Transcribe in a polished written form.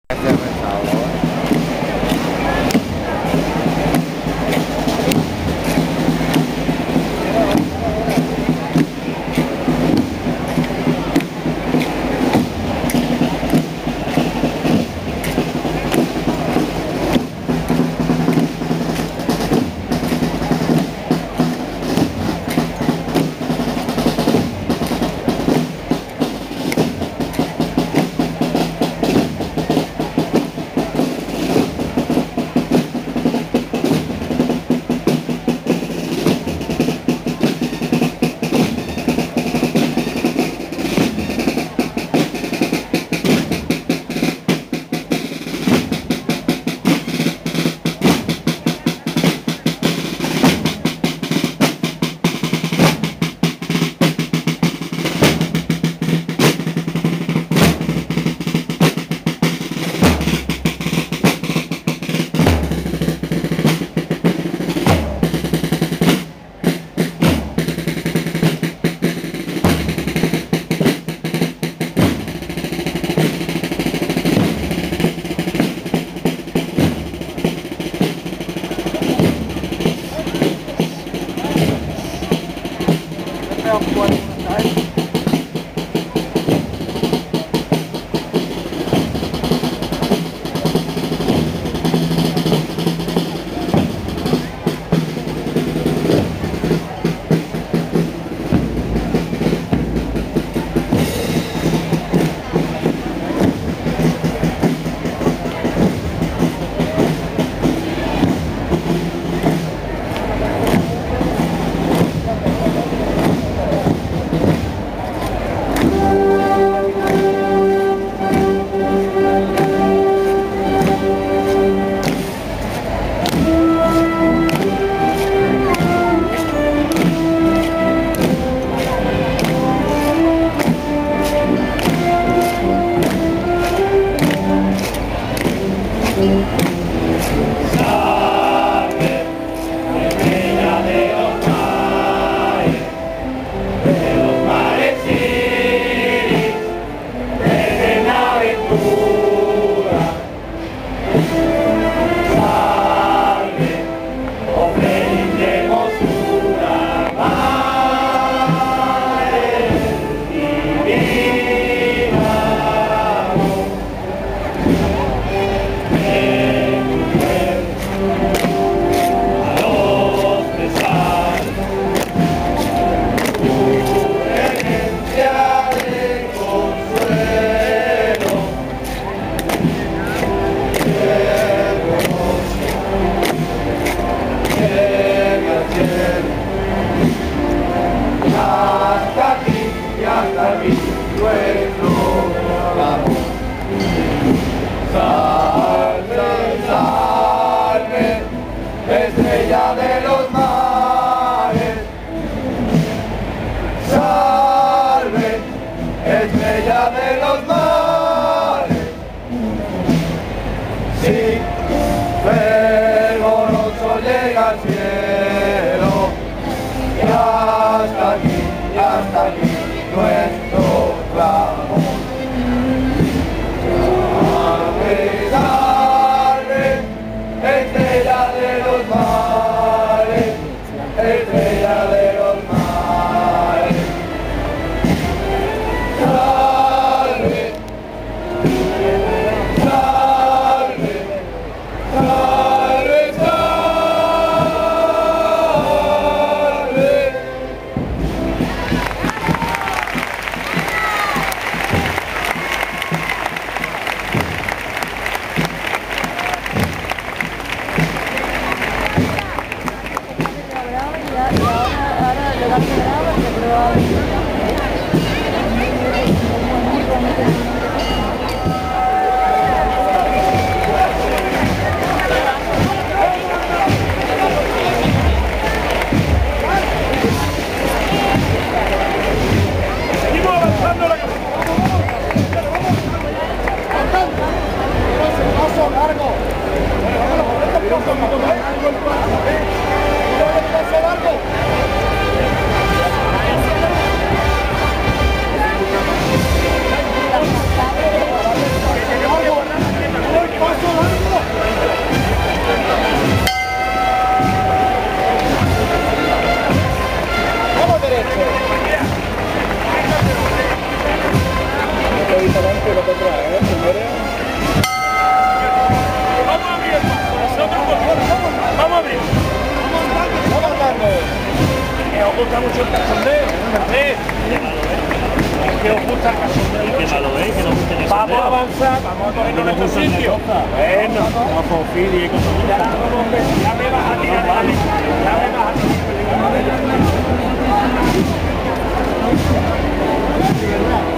Este es el sabor. Estrella de los mares, salve, estrella de los mares, sí, fervoroso llega al cielo, y hasta aquí nuestro clamor. Estrella de los mares, estrella de los mares, salve, salve, salve, salve. lo tendrá, ¿eh? Primero. Vamos a abrir el paso, nosotros vamos a abrir. Vamos andando. Que os gusta mucho el cachondeo, que os gusta el cachondeo. Qué malo, que no guste el Vamos a avanzar, vamos a coger nuestro sitio. Bueno, no confíe y cosas ya me vas a tirar, ya me vas a tirar.